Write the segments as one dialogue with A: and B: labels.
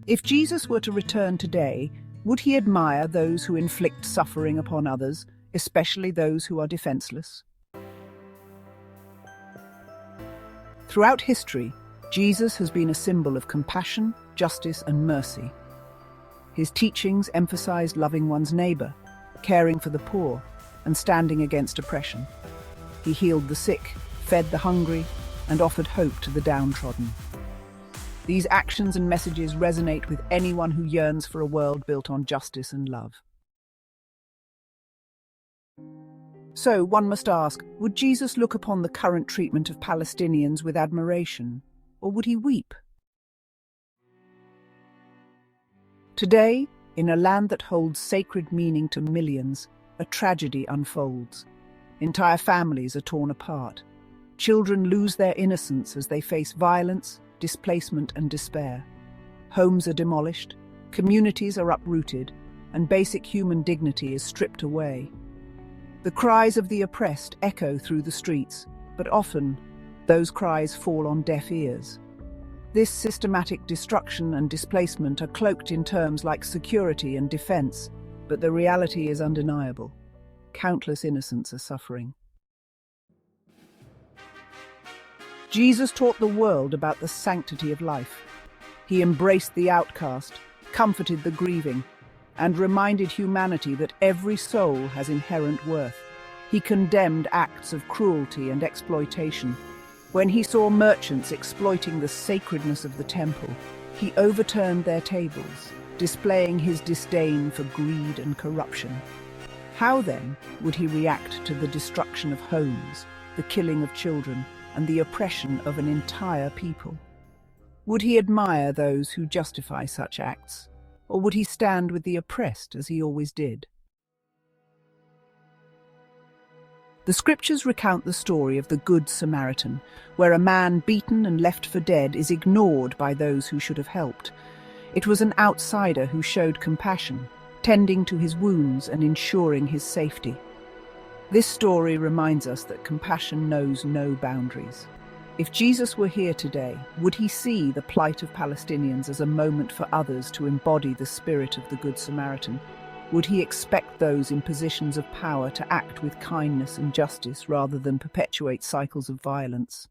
A: If Jesus were to return today, would he admire those who inflict suffering upon others, especially those who are defenseless? Throughout history, Jesus has been a symbol of compassion, justice, and mercy. His teachings emphasized loving one's neighbor, caring for the poor, and standing against oppression. He healed the sick, fed the hungry, and offered hope to the downtrodden. These actions and messages resonate with anyone who yearns for a world built on justice and love. So, one must ask, would Jesus look upon the current treatment of Palestinians with admiration, or would he weep? Today, in a land that holds sacred meaning to millions, a tragedy unfolds. Entire families are torn apart. Children lose their innocence as they face violence, displacement, and despair. Homes are demolished, communities are uprooted, and basic human dignity is stripped away. The cries of the oppressed echo through the streets, but often those cries fall on deaf ears. This systematic destruction and displacement are cloaked in terms like security and defense, but the reality is undeniable. Countless innocents are suffering. Jesus taught the world about the sanctity of life. He embraced the outcast, comforted the grieving, and reminded humanity that every soul has inherent worth. He condemned acts of cruelty and exploitation. When he saw merchants exploiting the sacredness of the temple, he overturned their tables, displaying his disdain for greed and corruption. How then would he react to the destruction of homes, the killing of children, and the oppression of an entire people? Would he admire those who justify such acts, or would he stand with the oppressed as he always did? The scriptures recount the story of the Good Samaritan, where a man beaten and left for dead is ignored by those who should have helped. It was an outsider who showed compassion, tending to his wounds and ensuring his safety. This story reminds us that compassion knows no boundaries. If Jesus were here today, would he see the plight of Palestinians as a moment for others to embody the spirit of the Good Samaritan? Would he expect those in positions of power to act with kindness and justice rather than perpetuate cycles of violence?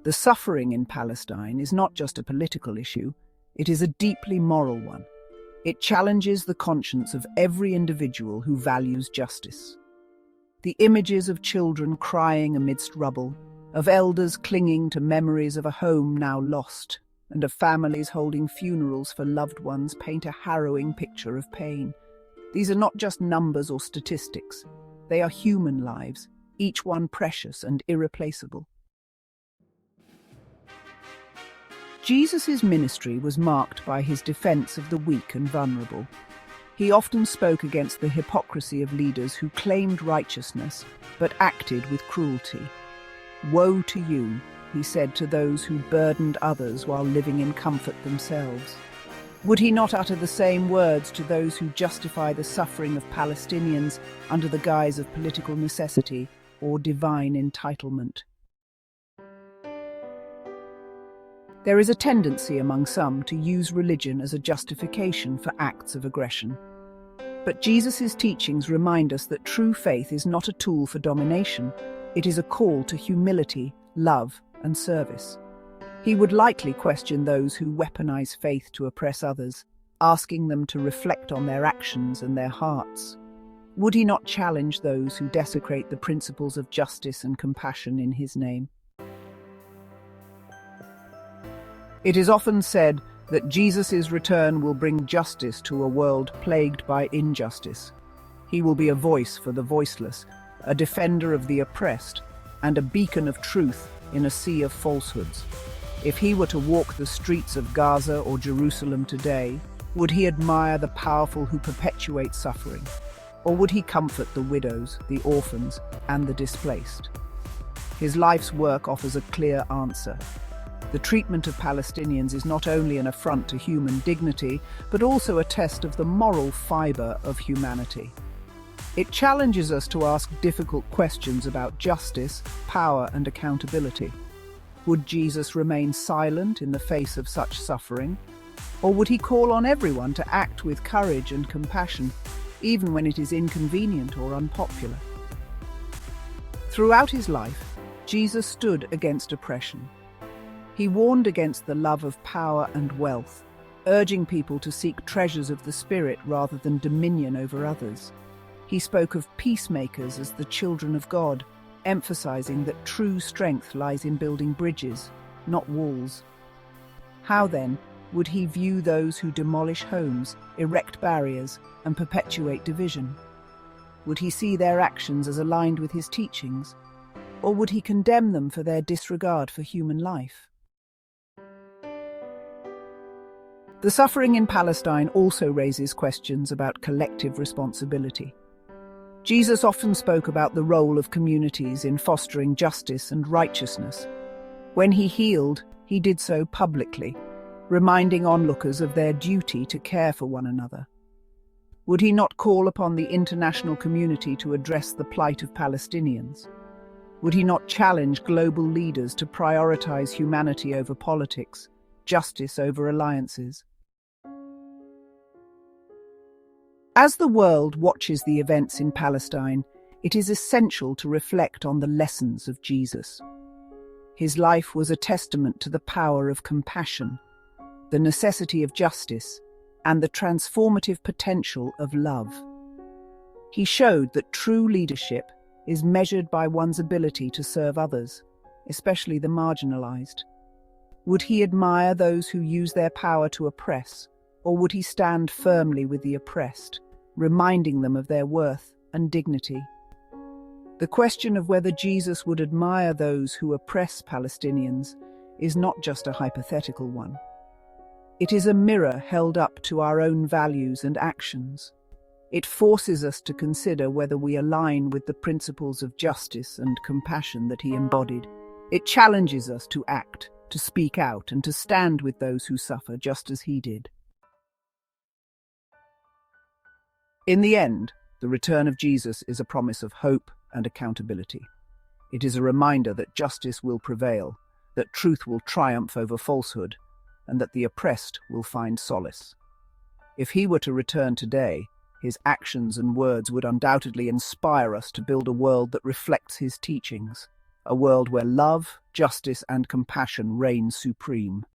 A: The suffering in Palestine is not just a political issue, it is a deeply moral one. It challenges the conscience of every individual who values justice. The images of children crying amidst rubble, of elders clinging to memories of a home now lost, and of families holding funerals for loved ones paint a harrowing picture of pain. These are not just numbers or statistics. They are human lives, each one precious and irreplaceable. Jesus' ministry was marked by his defense of the weak and vulnerable. He often spoke against the hypocrisy of leaders who claimed righteousness but acted with cruelty. "Woe to you," he said to those who burdened others while living in comfort themselves. Would he not utter the same words to those who justify the suffering of Palestinians under the guise of political necessity or divine entitlement? There is a tendency among some to use religion as a justification for acts of aggression. But Jesus' teachings remind us that true faith is not a tool for domination. It is a call to humility, love, and service. He would likely question those who weaponize faith to oppress others, asking them to reflect on their actions and their hearts. Would he not challenge those who desecrate the principles of justice and compassion in his name? It is often said that Jesus' return will bring justice to a world plagued by injustice. He will be a voice for the voiceless, a defender of the oppressed, and a beacon of truth in a sea of falsehoods. If he were to walk the streets of Gaza or Jerusalem today, would he admire the powerful who perpetuate suffering? Or would he comfort the widows, the orphans, and the displaced? His life's work offers a clear answer. The treatment of Palestinians is not only an affront to human dignity, but also a test of the moral fiber of humanity. It challenges us to ask difficult questions about justice, power, and accountability. Would Jesus remain silent in the face of such suffering? Or would he call on everyone to act with courage and compassion, even when it is inconvenient or unpopular? Throughout his life, Jesus stood against oppression. He warned against the love of power and wealth, urging people to seek treasures of the Spirit rather than dominion over others. He spoke of peacemakers as the children of God, emphasizing that true strength lies in building bridges, not walls. How, then, would he view those who demolish homes, erect barriers, and perpetuate division? Would he see their actions as aligned with his teachings, or would he condemn them for their disregard for human life? The suffering in Palestine also raises questions about collective responsibility. Jesus often spoke about the role of communities in fostering justice and righteousness. When he healed, he did so publicly, reminding onlookers of their duty to care for one another. Would he not call upon the international community to address the plight of Palestinians? Would he not challenge global leaders to prioritize humanity over politics, justice over alliances? As the world watches the events in Palestine, it is essential to reflect on the lessons of Jesus. His life was a testament to the power of compassion, the necessity of justice, and the transformative potential of love. He showed that true leadership is measured by one's ability to serve others, especially the marginalized. Would he admire those who use their power to oppress, or would he stand firmly with the oppressed, reminding them of their worth and dignity? The question of whether Jesus would admire those who oppress Palestinians is not just a hypothetical one. It is a mirror held up to our own values and actions. It forces us to consider whether we align with the principles of justice and compassion that he embodied. It challenges us to act, to speak out, and to stand with those who suffer just as he did. In the end, the return of Jesus is a promise of hope and accountability. It is a reminder that justice will prevail, that truth will triumph over falsehood, and that the oppressed will find solace. If he were to return today, his actions and words would undoubtedly inspire us to build a world that reflects his teachings, a world where love, justice, and compassion reign supreme.